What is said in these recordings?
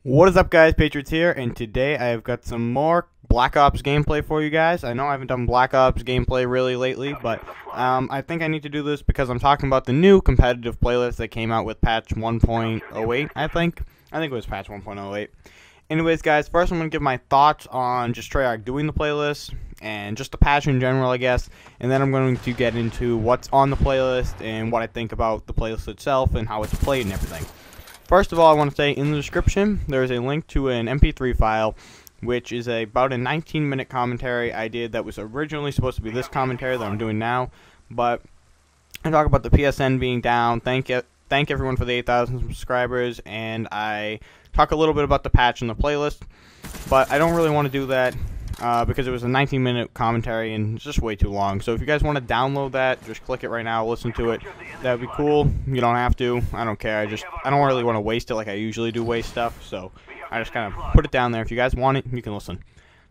What is up, guys? Patriots here, and today I have got some more Black Ops gameplay for you guys. I know I haven't done Black Ops gameplay really lately, but I think I need to do this because I'm talking about the new competitive playlist that came out with patch 1.08, I think it was patch 1.08. Anyways, guys, first I'm going to give my thoughts on just Treyarch doing the playlist, and just the patch in general, I guess, and then I'm going to get into what's on the playlist, and what I think about the playlist itself, and how it's played and everything. First of all, I want to say in the description there is a link to an MP3 file, which is about a 19-minute commentary I did that was originally supposed to be this commentary that I'm doing now. But I talk about the PSN being down, thank everyone for the 8,000 subscribers, and I talk a little bit about the patch and the playlist. But I don't really want to do that because it was a 19-minute commentary and it's just way too long. So if you guys want to download that, just click it right now, listen to it. That would be cool. You don't have to. I don't care. I don't really want to waste it like I usually do waste stuff. So I just kind of put it down there. If you guys want it, you can listen.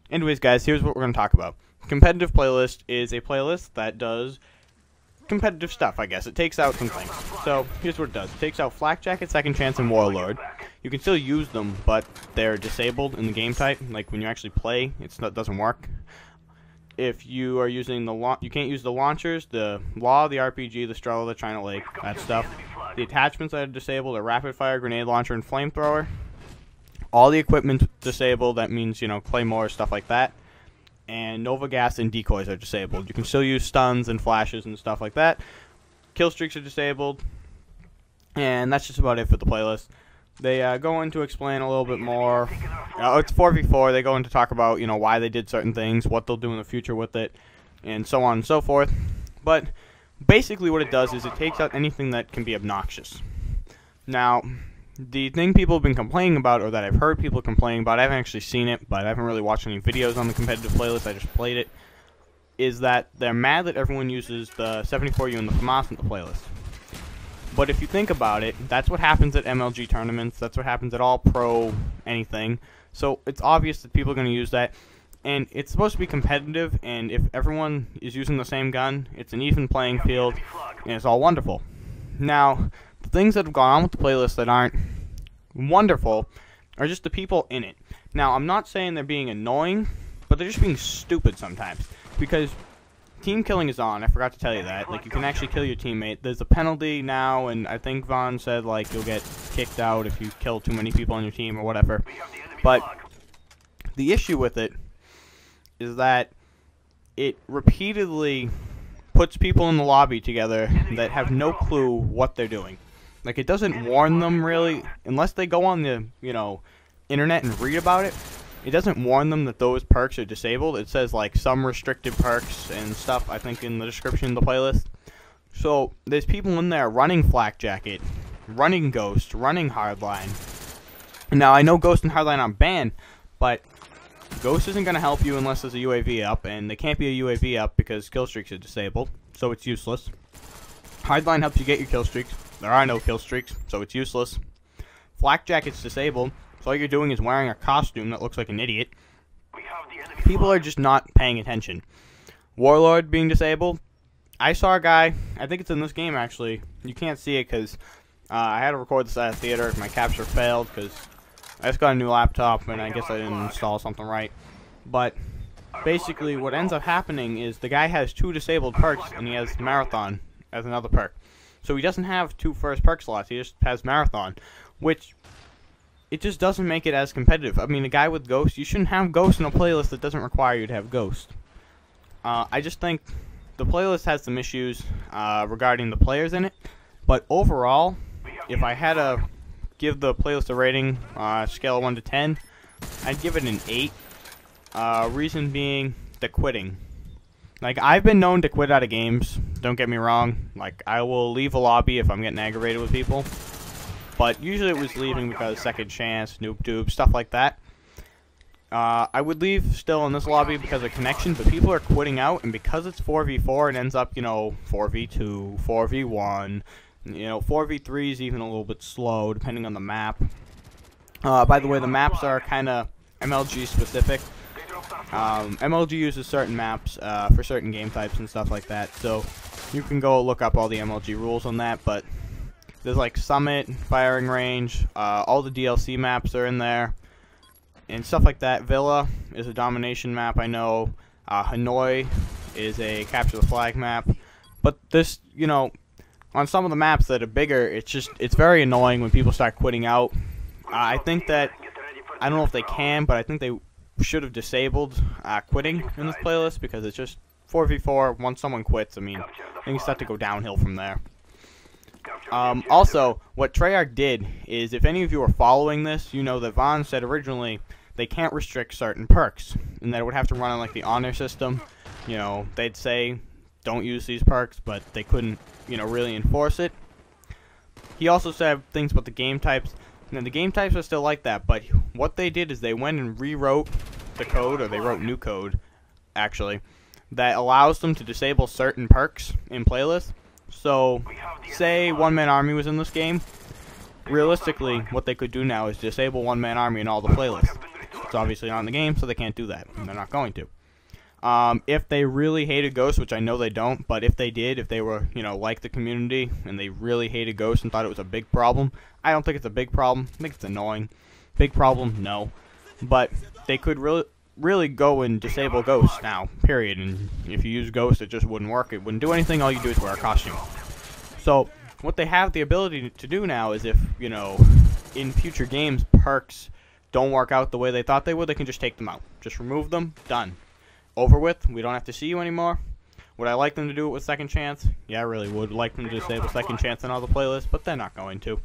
Anyways, guys, here's what we're going to talk about. Competitive playlist is a playlist that does competitive stuff, I guess. It takes out some things. So here's what it does. It takes out Flak Jacket, Second Chance, and Warlord. You can still use them, but they're disabled in the game type. Like when you actually play, it doesn't work. If you are using you can't use the launchers, the Law, the RPG, the Struggle, the China Lake, that stuff. The attachments that are disabled are Rapid Fire, Grenade Launcher, and Flamethrower. All the equipment disabled. That means, you know, Claymore, stuff like that. And Nova Gas and decoys are disabled. You can still use stuns and flashes and stuff like that. Kill streaks are disabled. And that's just about it for the playlist. They go in to explain a little bit more. It's 4v4. They go in to talk about, you know, why they did certain things, what they'll do in the future with it, and so on and so forth. But basically what it does is it takes out anything that can be obnoxious. Now, the thing people have been complaining about, or that I've heard people complaining about, I haven't actually seen it, but I haven't really watched any videos on the competitive playlist, I just played it, is that they're mad that everyone uses the 74U and the FAMAS in the playlist. But if you think about it, that's what happens at MLG tournaments, that's what happens at all pro anything, so it's obvious that people are going to use that, and it's supposed to be competitive, and if everyone is using the same gun, it's an even playing field, and it's all wonderful. Now, the things that have gone on with the playlist that aren't wonderful are just the people in it. Now, I'm not saying they're being annoying, but they're just being stupid sometimes, because team killing is on. I forgot to tell you that. Like, you can actually kill your teammate. There's a penalty now, and I think Vaughn said, like, you'll get kicked out if you kill too many people on your team or whatever. But the issue with it is that it repeatedly puts people in the lobby together that have no clue what they're doing. Like, it doesn't warn them, really, unless they go on the, you know, internet and read about it. It doesn't warn them that those perks are disabled. It says, like, some restricted perks and stuff, I think, in the description of the playlist. So, there's people in there running Flak Jacket, running Ghost, running Hardline. Now, I know Ghost and Hardline aren't banned, but Ghost isn't going to help you unless there's a UAV up, and there can't be a UAV up because kill streaks are disabled, so it's useless. Hardline helps you get your kill streaks. There are no kill streaks, so it's useless. Flak Jacket's disabled. So all you're doing is wearing a costume that looks like an idiot. People are just not paying attention. Warlord being disabled. I saw a guy, I think it's in this game actually. You can't see it because I had to record this at a theater. My capture failed because I just got a new laptop and I guess I didn't install something right. But basically what ends up happening is the guy has 2 disabled perks and he has Marathon as another perk. So he doesn't have 2 first perk slots, he just has Marathon, which it just doesn't make it as competitive. I mean, a guy with Ghost, you shouldn't have Ghost in a playlist that doesn't require you to have Ghost. I just think the playlist has some issues regarding the players in it, but overall, if I had to give the playlist a rating, scale of 1 to 10, I'd give it an 8. Reason being, the quitting. Like, I've been known to quit out of games, don't get me wrong. Like, I will leave a lobby if I'm getting aggravated with people. But usually it was leaving because Second Chance, Noob Tube, stuff like that. I would leave still in this lobby because of connection, but people are quitting out, and because it's 4v4, it ends up, you know, 4v2, 4v1, you know, 4v3 is even a little bit slow, depending on the map. By the way, the maps are kind of MLG specific. MLG uses certain maps for certain game types and stuff like that, so you can go look up all the MLG rules on that, but There's like Summit, Firing Range, all the DLC maps are in there, and stuff like that. Villa is a domination map, I know. Hanoi is a capture the flag map. But this, you know, on some of the maps that are bigger, it's very annoying when people start quitting out. I think that, I don't know if they can, but I think they should have disabled quitting in this playlist, because it's just 4v4. Once someone quits, I mean, things start to go downhill from there. Also, what Treyarch did is, if any of you are following this, you know that Vaughn said originally they can't restrict certain perks, and that it would have to run on like the honor system. You know, they'd say don't use these perks, but they couldn't, you know, really enforce it. He also said things about the game types. Now, the game types are still like that, but what they did is they went and rewrote the code, or they wrote new code, actually, that allows them to disable certain perks in playlists. So, say one-man army was in this game, realistically, what they could do now is disable one-man army in all the playlists. It's obviously not in the game, so they can't do that, and they're not going to. If they really hated Ghost, which I know they don't, but if they did, if they were, you know, like the community, and they really hated Ghost and thought it was a big problem, I don't think it's a big problem. I think it's annoying. Big problem? No. But they could really go and disable Ghost now, period. And if you use Ghost, it just wouldn't work. It wouldn't do anything. All you do is wear a costume. So what they have the ability to do now is, if, you know, in future games, perks don't work out the way they thought they would, they can just take them out. Just remove them. Done. Over with. We don't have to see you anymore. Would I like them to do it with Second Chance? Yeah, I really would like them to disable Second Chance on all the playlists, but they're not going to.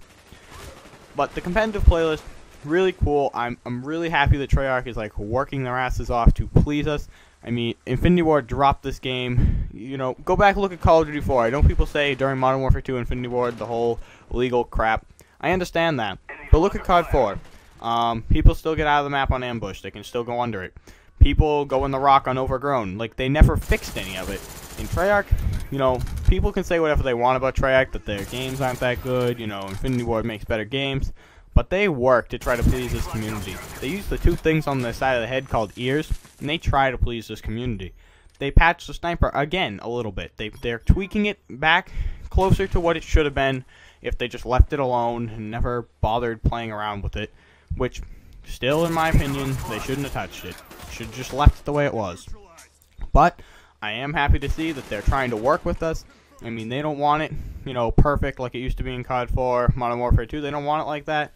But the competitive playlist, really cool. I'm really happy that Treyarch is like working their asses off to please us. I mean, Infinity Ward dropped this game. You know, go back and look at Call of Duty 4. I know people say during Modern Warfare 2, Infinity Ward, the whole illegal crap. I understand that. But look at COD 4. People still get out of the map on ambush. They can still go under it. People go in the rock on Overgrown. Like, they never fixed any of it. In Treyarch, you know, people can say whatever they want about Treyarch, that their games aren't that good, you know, Infinity Ward makes better games, but they work to try to please this community. They use the two things on the side of the head called ears, and they try to please this community. They patched the sniper again a little bit. They're tweaking it back closer to what it should have been if they just left it alone and never bothered playing around with it, which, still, in my opinion, they shouldn't have touched it. Should have just left it the way it was. But I am happy to see that they're trying to work with us. I mean, they don't want it, you know, perfect like it used to be in COD 4, Modern Warfare 2. They don't want it like that.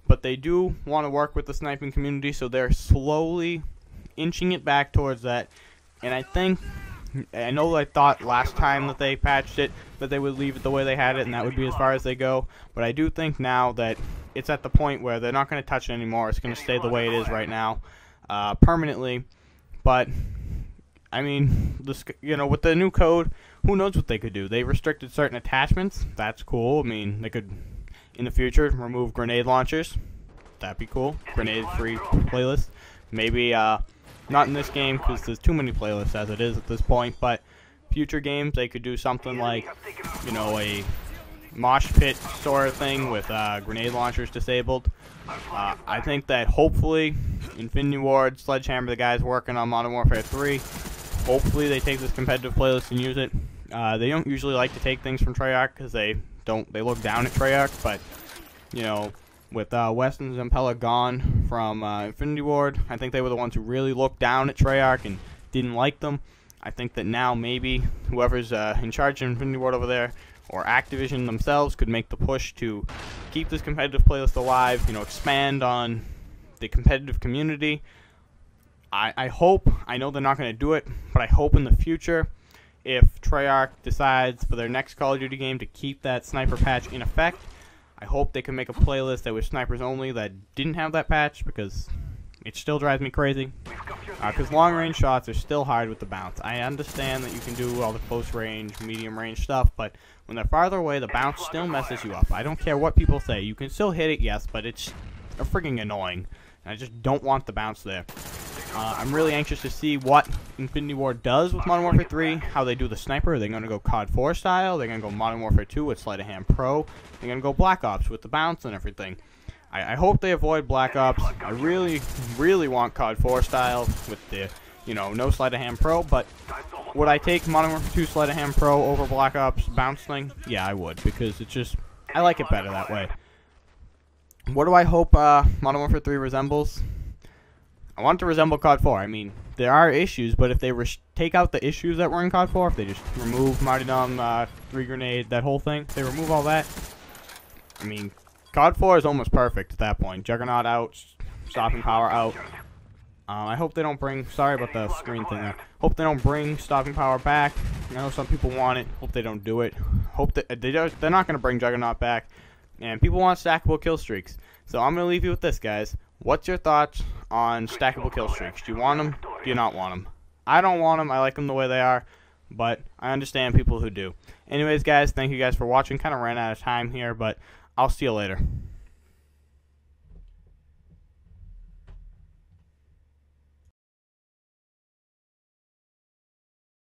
But they do want to work with the sniping community, so they're slowly inching it back towards that. And I know I thought last time that they patched it that they would leave it the way they had it, and that would be as far as they go. But I do think now that it's at the point where they're not going to touch it anymore. It's going to stay the way it is right now, permanently. But I mean, you know, with the new code, who knows what they could do? They restricted certain attachments. That's cool. I mean, they could, in the future, remove grenade launchers. That'd be cool. Grenade-free playlist. Maybe not in this game, because there's too many playlists as it is at this point. But future games, they could do something like, you know, a mosh pit sort of thing with grenade launchers disabled. I think that hopefully Infinity Ward, Sledgehammer, the guys working on Modern Warfare 3, hopefully they take this competitive playlist and use it. They don't usually like to take things from Treyarch because they look down at Treyarch, but you know, with Weston and Zampella gone from Infinity Ward, I think they were the ones who really looked down at Treyarch and didn't like them. I think that now maybe whoever's in charge of Infinity Ward over there, or Activision themselves, could make the push to keep this competitive playlist alive, you know, expand on the competitive community. I hope, I know they're not going to do it, but I hope in the future, if Treyarch decides for their next Call of Duty game to keep that sniper patch in effect, I hope they can make a playlist that was snipers only that didn't have that patch, because it still drives me crazy. Because long-range shots are still hard with the bounce. I understand that you can do all the close-range, medium-range stuff, but when they're farther away, the bounce still messes you up. I don't care what people say. You can still hit it, yes, but it's friggin' annoying. And I just don't want the bounce there. I'm really anxious to see what Infinity Ward does with Modern Warfare 3, how they do the sniper. Are they going to go COD 4 style? They're going to go Modern Warfare 2 with Sleight of Hand Pro? They're going to go Black Ops with the bounce and everything. I hope they avoid Black Ops. I really, really want COD 4 style with the, you know, no Sleight of Hand Pro, but would I take Modern Warfare 2 Sleight of Hand Pro over Black Ops bounce thing? Yeah, I would, because it's just, I like it better that way. What do I hope Modern Warfare 3 resembles? I want it to resemble COD 4. I mean, there are issues, but if they take out the issues that were in COD 4, if they just remove Martyrdom, 3-grenade, that whole thing, if they remove all that, I mean, COD 4 is almost perfect at that point. Juggernaut out, stopping power out. I hope they don't bring, sorry about the screen thing there. Hope they don't bring stopping power back. I know some people want it. Hope they don't do it. Hope that they're not going to bring Juggernaut back. And people want stackable kill streaks. So I'm going to leave you with this, guys. What's your thoughts on stackable kill streaks? Do you want them? Do you not want them? I don't want them. I like them the way they are. But I understand people who do. Anyways, guys, thank you guys for watching. Kind of ran out of time here, but I'll see you later.